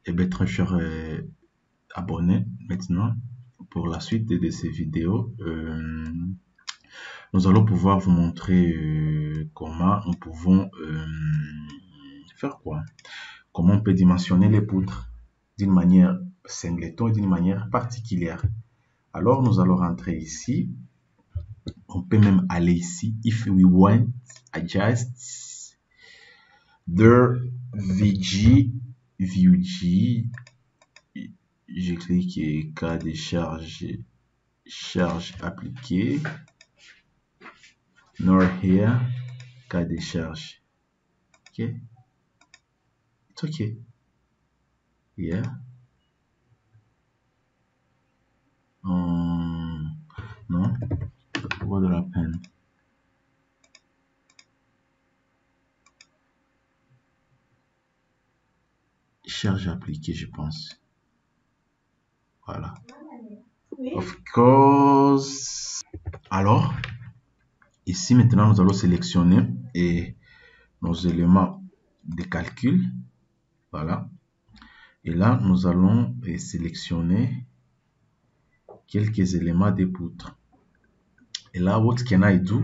Et bien, très cher abonné, maintenant, pour la suite de ces vidéos, nous allons pouvoir vous montrer comment nous pouvons faire quoi? Comment on peut dimensionner les poutres d'une manière singleton et d'une manière particulière. Alors, nous allons rentrer ici. On peut même aller ici. If we want, adjust the VG, je clique et cas de charge appliquée. Nor here, cas de charge. Ok. It's okay. Yeah. Non. What de la peine. Charge appliquée, je pense. Voilà. Of course. Alors, ici maintenant, nous allons sélectionner nos éléments de calcul. Voilà. Et là, nous allons sélectionner quelques éléments des poutres. Et là, what can I do?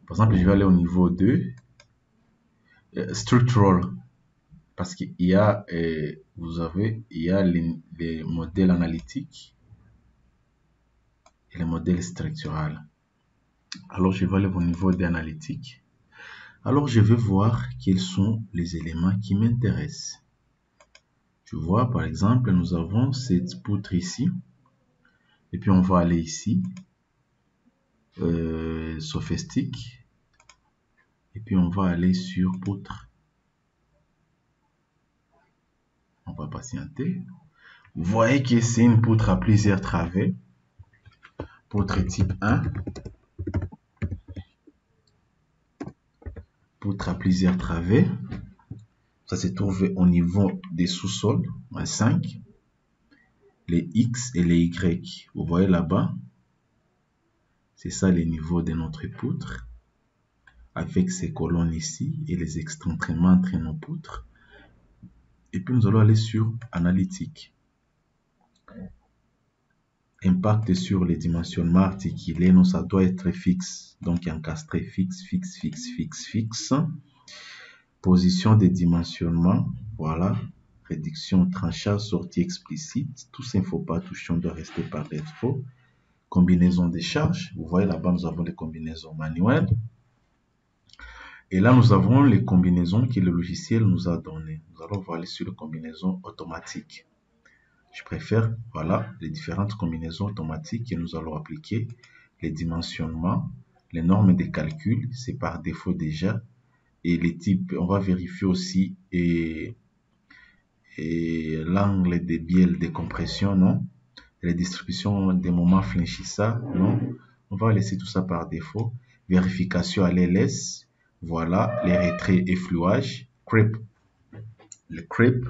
Par exemple, je vais aller au niveau 2. Structural. Parce qu'il y a, il y a les modèles analytiques et les modèles structurels. Alors, je vais aller au niveau des analytiques. Alors, je vais voir quels sont les éléments qui m'intéressent. Tu vois, par exemple, nous avons cette poutre ici. Et puis, on va aller ici. Sophistique. Et puis, on va aller sur poutre. On va patienter. Vous voyez que c'est une poutre à plusieurs travées. Poutre type 1. Poutre à plusieurs travées. Ça se trouve au niveau des sous-sols, à 5. Les X et les Y. Vous voyez là-bas. C'est ça les niveaux de notre poutre. Avec ces colonnes ici et les extrêmement entre nos poutres. Et puis nous allons aller sur analytique. Impact sur les dimensionnements articulés, non, ça doit être fixe. Donc encastré fixe. Position des dimensionnements, voilà. Réduction, tranchage, sortie explicite. Tout ça, il ne faut pas toucher, on doit rester par défaut. Combinaison des charges. Vous voyez là-bas, nous avons les combinaisons manuelles. Et là, nous avons les combinaisons que le logiciel nous a données. Nous allons aller sur les combinaisons automatiques. Je préfère, voilà, les différentes combinaisons automatiques que nous allons appliquer. Les dimensionnements, les normes de calcul, c'est par défaut déjà. Et les types, on va vérifier aussi et l'angle de bielle de compression, non. Les distributions des moments fléchissants, non. On va laisser tout ça par défaut. Vérification à l'LS. Voilà, les retraits et flouages. Creep. Le creep.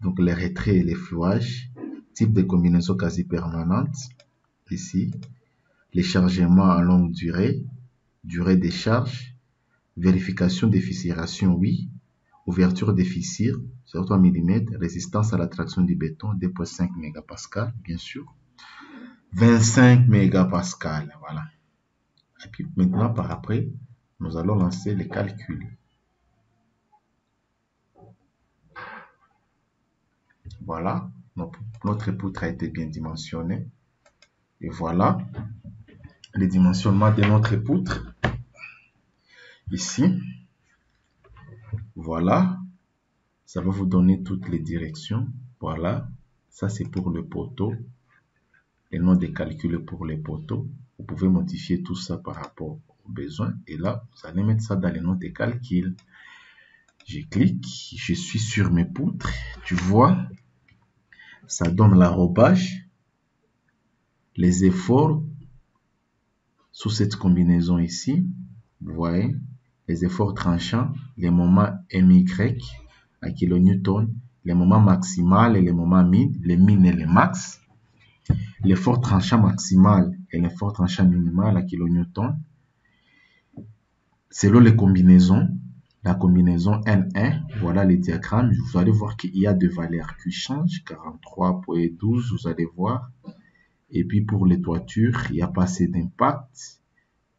Donc, les retraits et les flouages. Type de combinaison quasi permanente. Ici. Les chargements à longue durée. Durée des charges. Vérification des fissuration, oui. Ouverture des fissures, 0,3 mm. Résistance à l'attraction du béton, 2,5 MPa, bien sûr. 25 MPa, voilà. Et puis maintenant, par après, nous allons lancer les calculs. Voilà, notre poutre a été bien dimensionnée. Et voilà, les dimensionnements de notre poutre. Ici, voilà, ça va vous donner toutes les directions. Voilà, ça c'est pour le poteau. Les noms des calculs pour les poteaux. Vous pouvez modifier tout ça par rapport aux besoins. Et là, vous allez mettre ça dans les noms des calculs. Je clique, je suis sur mes poutres. Tu vois, ça donne l'arrobage, les efforts sous cette combinaison ici. Vous voyez, les efforts tranchants, les moments MY à kN, les moments maximal et les moments min, les min et les max. L'effort tranchant maximal et l'effort tranchant minimal à kN selon les combinaisons. la combinaison N1, voilà les diagrammes. Vous allez voir qu'il y a deux valeurs qui changent, 43.12, vous allez voir. Et puis pour les toitures, il n'y a pas assez d'impact.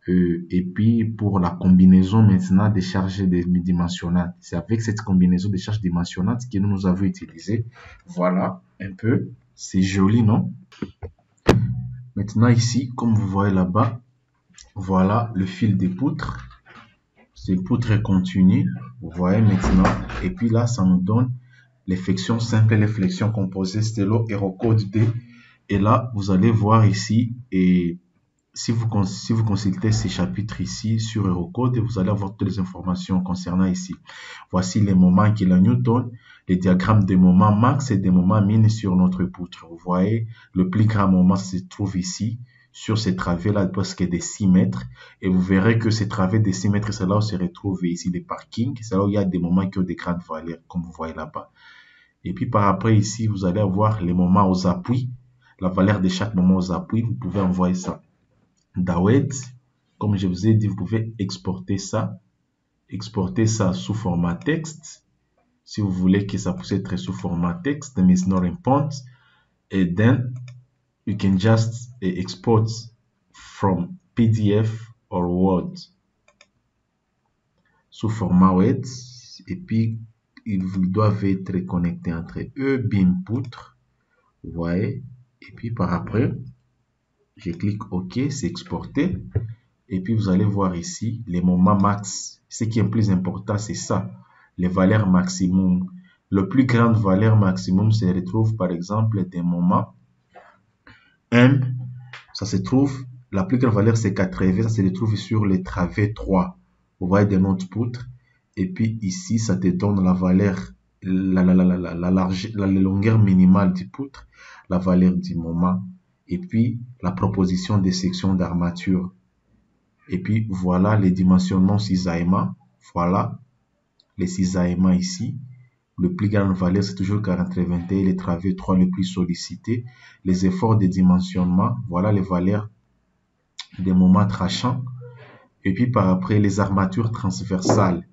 Et puis pour la combinaison maintenant des charges dimensionnantes, c'est avec cette combinaison de charges dimensionnantes que nous avons utilisé. Voilà un peu, c'est joli, non? Maintenant ici, comme vous voyez là-bas, voilà le fil des poutres. C'est poutres continues, vous voyez maintenant. Et puis là, ça nous donne les flexions simples et les flexions composées, stylo Eurocode D. Et là, vous allez voir ici, et si vous consultez ces chapitres ici sur Eurocode, vous allez avoir toutes les informations concernant ici. Voici les moments qu'il a Newton, les diagrammes des moments max et des moments min sur notre poutre. Vous voyez, le plus grand moment se trouve ici, sur ces travées-là, presque des 6 mètres. Et vous verrez que ces travées de 6 mètres, c'est là où se retrouvent ici des parkings. C'est là où il y a des moments qui ont des grandes valeurs, comme vous voyez là-bas. Et puis par après ici, vous allez avoir les moments aux appuis. La valeur de chaque moment aux appuis, vous pouvez envoyer ça. Dawet, comme je vous ai dit, vous pouvez exporter ça sous format texte. Si vous voulez que ça puisse être sous format texte, then it's not important. And then you can just export from PDF or Word sous format Word. Et puis, ils doivent être connectés entre eux, BIM poutre. Vous voyez. Et puis par après, je clique OK, c'est exporté. Et puis vous allez voir ici les moments max. Ce qui est le plus important, c'est ça, les valeurs maximum. Le plus grande valeur maximum se retrouve par exemple des moments M. Ça se trouve, la plus grande valeur c'est 80, ça se retrouve sur les travées 3. Vous voyez des notes poutres. Et puis ici, ça te donne la valeur, la longueur minimale du poutre, la valeur du moment. Et puis la proposition des sections d'armature. Et puis voilà les dimensionnements cisaillement. Voilà les cisaillements ici. Le plus grande valeur, c'est toujours 43,21. Les travées 3 les plus sollicités. Les efforts de dimensionnement. Voilà les valeurs des moments trachants. Et puis par après, les armatures transversales.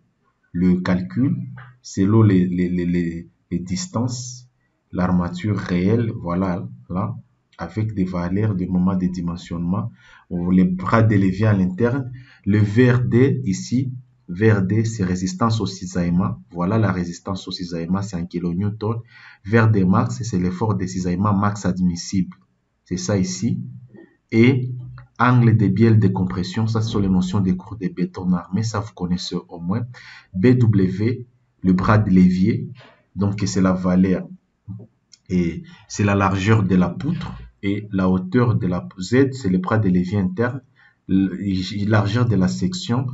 Le calcul, selon les distances. L'armature réelle, voilà, là, avec des valeurs de moment de dimensionnement. Les bras de levier à l'interne. Le VRD ici, VRD c'est résistance au cisaillement. Voilà la résistance au cisaillement, c'est en kilonewton. VRD max, c'est l'effort de cisaillement max admissible. C'est ça ici. Et angle de bielle de compression, ça ce sont les notions des cours de béton armé, ça vous connaissez au moins. BW, le bras de levier, donc c'est la valeur et c'est la largeur de la poutre et la hauteur de la Z, c'est le bras de levier interne, la largeur de la section,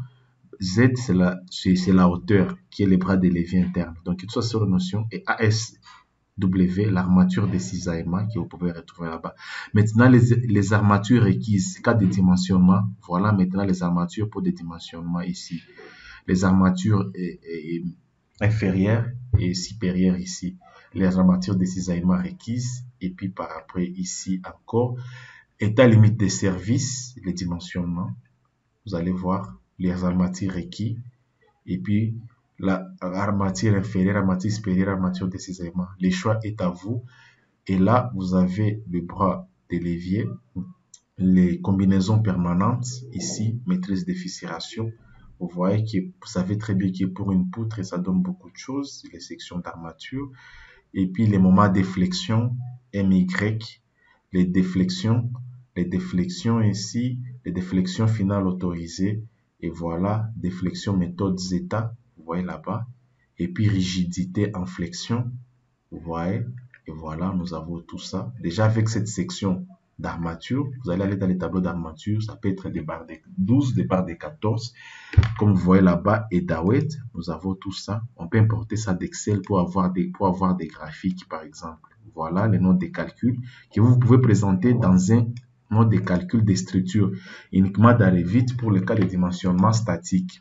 Z, c'est la hauteur qui est le bras de levier interne. Donc, tout ça sur la notion et ASW, l'armature de cisaillement que vous pouvez retrouver là-bas. Maintenant, les armatures requises, cas de dimensionnement. Voilà maintenant les armatures pour des dimensionnements ici. Les armatures inférieures et supérieures ici. Les armatures de cisaillement requises. Et puis par après ici encore, état limite de service, les dimensionnements. Vous allez voir les armatures requises. Et puis la armature inférieure, armature supérieure, armature de cisaillement. Le choix est à vous. Et là, vous avez le bras de levier, les combinaisons permanentes ici, maîtrise de fissuration. Vous voyez que vous savez très bien que pour une poutre, ça donne beaucoup de choses, les sections d'armature. Et puis les moments de flexion, MY, les déflexions ici, les déflexions finales autorisées. Et voilà, déflexion méthode zeta, vous voyez là-bas. Et puis rigidité en flexion, vous voyez. Et voilà, nous avons tout ça. Déjà avec cette section d'armature, vous allez aller dans les tableaux d'armature, ça peut être des barres de 12, des barres de 14. Comme vous voyez là-bas, et Dawet, nous avons tout ça. On peut importer ça d'Excel pour avoir des graphiques, par exemple. Voilà les notes de calcul que vous pouvez présenter dans un mode de calcul des structures, uniquement dans Revit pour le cas de dimensionnement statique.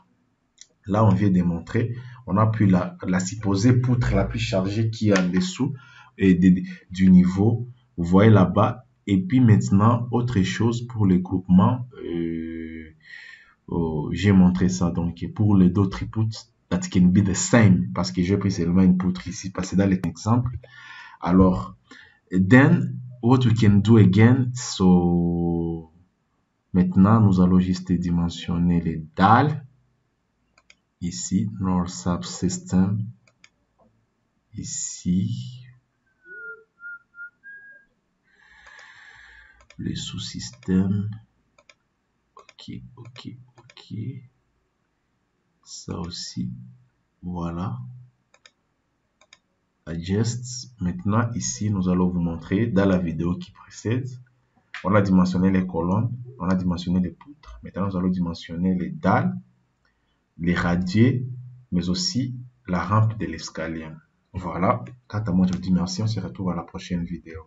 Là, on vient de montrer, on a pris la supposée poutre la plus chargée qui est en dessous et du niveau. Vous voyez là-bas. Et puis maintenant, autre chose pour le groupement, j'ai montré ça. Donc, pour les d'autres poutres, that can be the same, parce que j'ai pris seulement une poutre ici, parce que dans l'exemple. Alors, then, what we can do again, so, maintenant, nous allons juste dimensionner les dalles, ici, our subsystem, ici, les sous-systèmes, ok, ok, ok, ça aussi, voilà, adjust. Maintenant, ici, nous allons vous montrer, dans la vidéo qui précède, on a dimensionné les colonnes, on a dimensionné les poutres. Maintenant, nous allons dimensionner les dalles, les radiers, mais aussi la rampe de l'escalier. Voilà, quant à moi, je vous dis merci, on se retrouve à la prochaine vidéo.